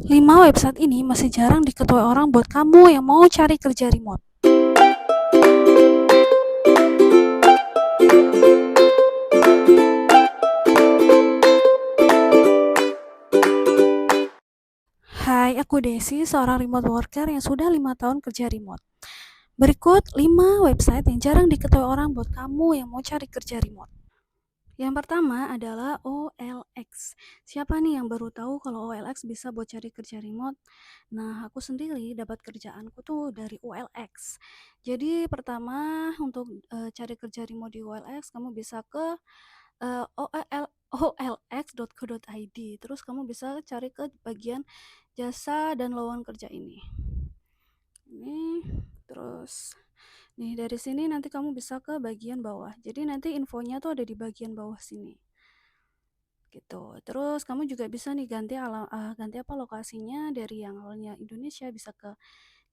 5 website ini masih jarang diketahui orang buat kamu yang mau cari kerja remote. Hai, aku Desi, seorang remote worker yang sudah 5 tahun kerja remote. Berikut 5 website yang jarang diketahui orang buat kamu yang mau cari kerja remote. Yang pertama adalah OLX. Siapa nih yang baru tahu kalau OLX bisa buat cari kerja remote? Nah, aku sendiri dapat kerjaanku tuh dari OLX. Jadi pertama untuk cari kerja remote di OLX, kamu bisa ke olx.co.id. Terus kamu bisa cari ke bagian jasa dan lowongan kerja ini. Terus nih dari sini nanti kamu bisa ke bagian bawah. Jadi nanti infonya tuh ada di bagian bawah sini. Gitu. Terus kamu juga bisa nih ganti lokasinya dari yang awalnya Indonesia bisa ke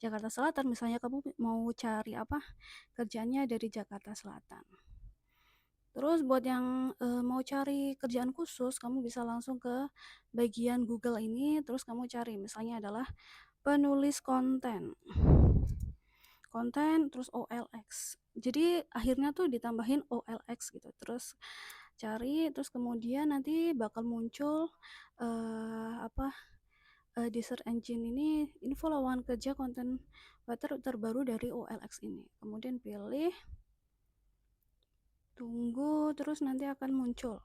Jakarta Selatan. Misalnya kamu mau cari kerjaannya dari Jakarta Selatan. Terus buat yang mau cari kerjaan khusus, kamu bisa langsung ke bagian Google ini, terus kamu cari misalnya adalah penulis konten. Terus OLX. Jadi akhirnya tuh ditambahin OLX gitu. Terus cari, terus kemudian nanti bakal muncul di search engine ini info lowongan kerja konten writer terbaru dari OLX ini. Kemudian pilih, tunggu, terus nanti akan muncul.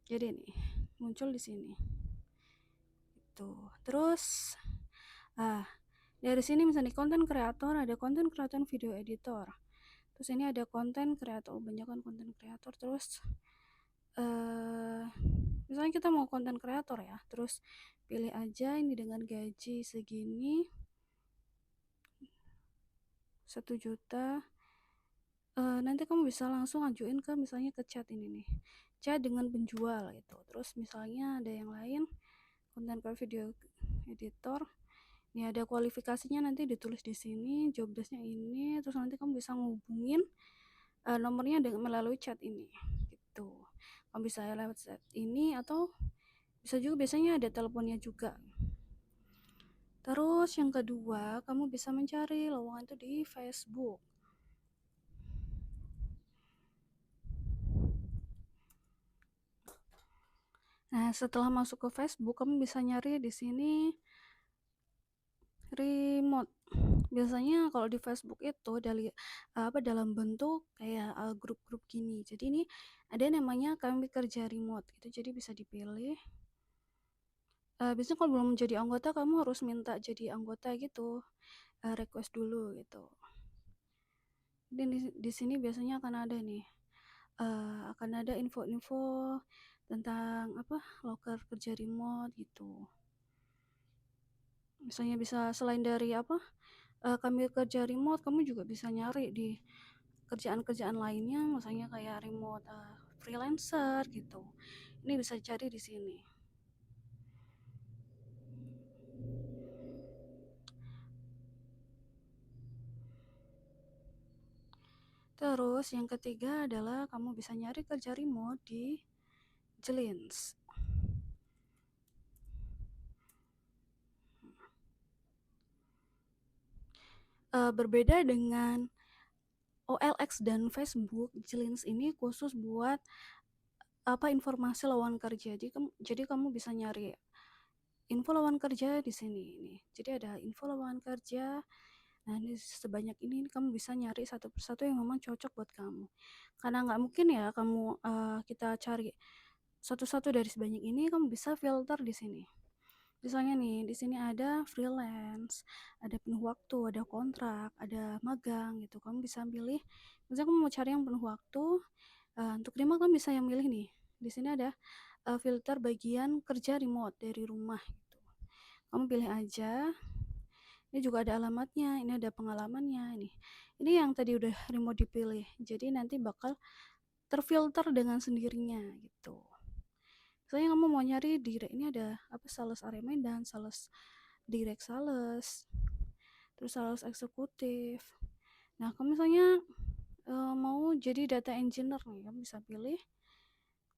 Jadi nih, muncul di sini. Terus dari sini misalnya konten kreator, ada konten kreator video editor. Terus ini ada konten kreator, banyak kan konten kreator. Terus misalnya kita mau konten kreator ya, terus pilih aja ini dengan gaji segini 1 juta. Nanti kamu bisa langsung ajuin ke misalnya ke chat ini nih, chat dengan penjual gitu. Terus misalnya ada yang lain konten kreator video editor, ini ada kualifikasinya nanti ditulis di sini, job desk-nya ini, terus nanti kamu bisa ngubungin nomornya melalui chat ini gitu. Kamu bisa lewat chat ini atau bisa juga biasanya ada teleponnya juga. Terus yang kedua, kamu bisa mencari lowongan itu di Facebook. Nah, setelah masuk ke Facebook, kamu bisa nyari di sini remote. Biasanya kalau di Facebook itu dalam bentuk kayak grup-grup gini. Jadi ini ada namanya kami kerja remote itu, jadi bisa dipilih. Biasanya kalau belum menjadi anggota kamu harus minta jadi anggota gitu, request dulu gitu. Dan di sini biasanya akan ada nih, akan ada info-info tentang loker kerja remote gitu. Misalnya bisa selain dari kami kerja remote, kamu juga bisa nyari di kerjaan-kerjaan lainnya, misalnya kayak remote freelancer gitu. Ini bisa cari di sini. Terus yang ketiga adalah kamu bisa nyari kerja remote di Jelins. Berbeda dengan OLX dan Facebook, Jelins ini khusus buat informasi lowongan kerja. Jadi kamu bisa nyari info lowongan kerja di sini nih. Jadi ada info lowongan kerja. Nah, ini sebanyak ini kamu bisa nyari satu persatu yang memang cocok buat kamu. Karena nggak mungkin ya kamu kita cari satu-satu dari sebanyak ini, kamu bisa filter di sini. Misalnya nih, di sini ada freelance, ada penuh waktu, ada kontrak, ada magang gitu. Kamu bisa pilih. Misalnya kamu mau cari yang penuh waktu, untuk remote kamu bisa yang milih nih. Di sini ada filter bagian kerja remote dari rumah gitu. Kamu pilih aja. Ini juga ada alamatnya, ini ada pengalamannya ini. Ini yang tadi udah remote dipilih. Jadi nanti bakal terfilter dengan sendirinya gitu. Misalnya kamu mau nyari direct, ini ada sales area Medan, sales direct sales, terus sales eksekutif. Nah, kamu misalnya mau jadi data engineer nih, kamu bisa pilih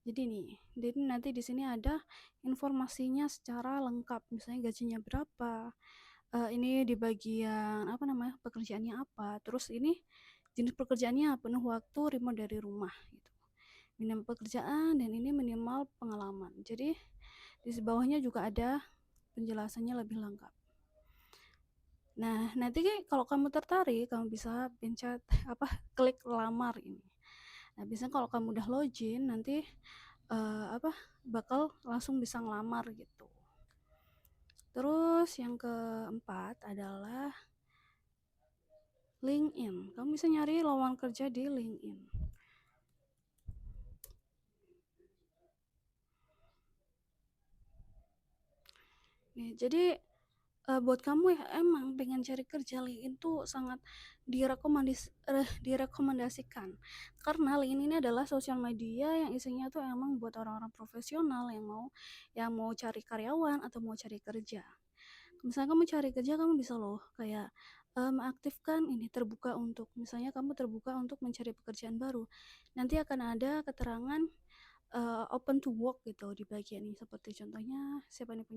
Jadi nanti di sini ada informasinya secara lengkap, misalnya gajinya berapa, ini di bagian apa namanya, pekerjaannya apa, terus ini jenis pekerjaannya penuh waktu, remote dari rumah gitu. Minimal pekerjaan dan ini minimal pengalaman. Jadi di bawahnya juga ada penjelasannya lebih lengkap. Nah, nanti kalau kamu tertarik, kamu bisa pencet klik lamar ini. Nah, biasanya kalau kamu udah login, nanti bakal langsung bisa ngelamar gitu. Terus yang keempat adalah LinkedIn. Kamu bisa nyari lowongan kerja di LinkedIn. Nih, jadi buat kamu yang emang pengen cari kerja, LinkedIn tuh sangat direkomendasikan karena LinkedIn ini adalah sosial media yang isinya tuh emang buat orang-orang profesional yang mau cari karyawan atau mau cari kerja. Misalnya kamu cari kerja, kamu bisa loh kayak mengaktifkan ini terbuka untuk, misalnya kamu terbuka untuk mencari pekerjaan baru, nanti akan ada keterangan open to work gitu di bagian ini, seperti contohnya siapa nih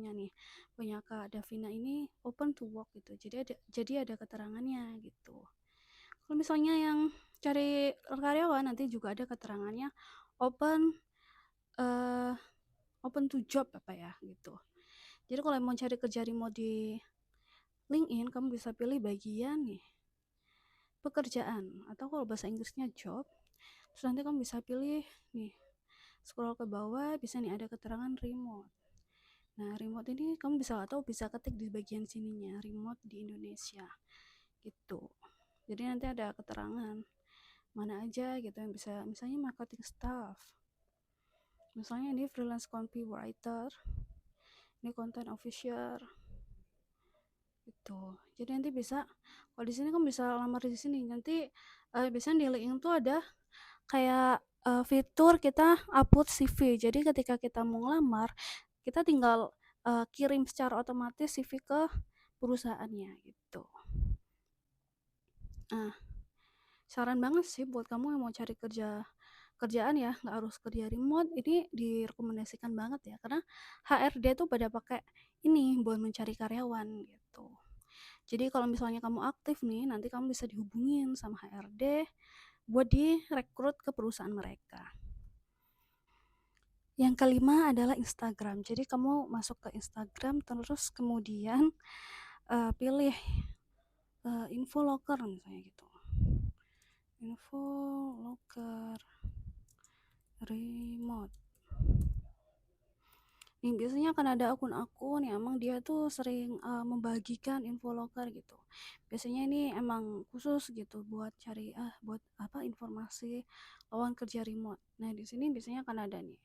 punya Kak Davina ini open to work gitu, jadi ada keterangannya gitu. Kalau misalnya yang cari karyawan, nanti juga ada keterangannya open uh, open to job apa ya gitu. Jadi kalau mau cari kerja remote di LinkedIn, kamu bisa pilih bagian nih pekerjaan, atau kalau bahasa Inggrisnya job. Terus nanti kamu bisa pilih nih, scroll ke bawah, bisa nih ada keterangan remote. Nah, remote ini kamu bisa ketik di bagian sininya, remote di Indonesia gitu. Jadi nanti ada keterangan mana aja gitu yang bisa, misalnya marketing staff, misalnya ini freelance copywriter, ini content officer gitu. Jadi nanti bisa, kalau di sini kamu bisa lamar di sini. Nanti biasanya di LinkedIn tuh ada kayak fitur kita upload CV. Jadi ketika kita mau ngelamar, kita tinggal kirim secara otomatis CV ke perusahaannya gitu. Nah, saran banget sih buat kamu yang mau cari kerjaan ya, nggak harus kerja remote, ini direkomendasikan banget ya, karena HRD tuh pada pakai ini buat mencari karyawan gitu. Jadi kalau misalnya kamu aktif nih, nanti kamu bisa dihubungin sama HRD buat direkrut ke perusahaan mereka. Yang kelima adalah Instagram. Jadi kamu masuk ke Instagram, terus kemudian pilih info loker misalnya gitu. Info loker remote. Nih, biasanya akan ada akun-akun yang emang dia tuh sering membagikan info loker gitu. Biasanya ini emang khusus gitu buat cari buat informasi lowongan kerja remote. Nah, di sini biasanya akan ada nih.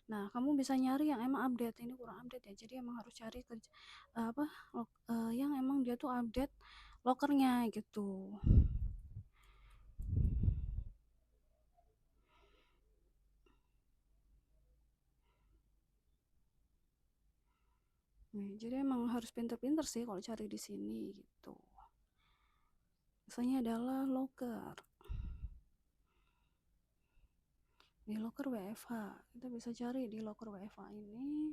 Nah, kamu bisa nyari yang emang update. Ini kurang update ya. Jadi emang harus cari kerja yang emang dia tuh update lokernya gitu. Nah, jadi emang harus pinter-pinter sih kalau cari di sini gitu. Misalnya adalah loker. Di loker WFH, kita bisa cari di loker WFH ini.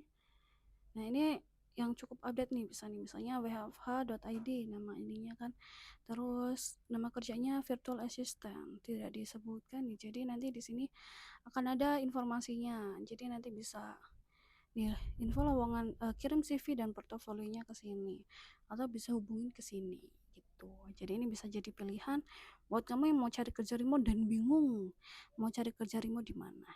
Nah, ini yang cukup update nih, bisa nih misalnya wfh.id nama ininya kan, terus nama kerjanya virtual assistant tidak disebutkan nih, jadi nanti di sini akan ada informasinya, jadi nanti bisa nih info lowongan, kirim CV dan portofolionya ke sini atau bisa hubungin ke sini gitu. Jadi ini bisa jadi pilihan buat kamu yang mau cari kerja remote dan bingung mau cari kerja remote di mana.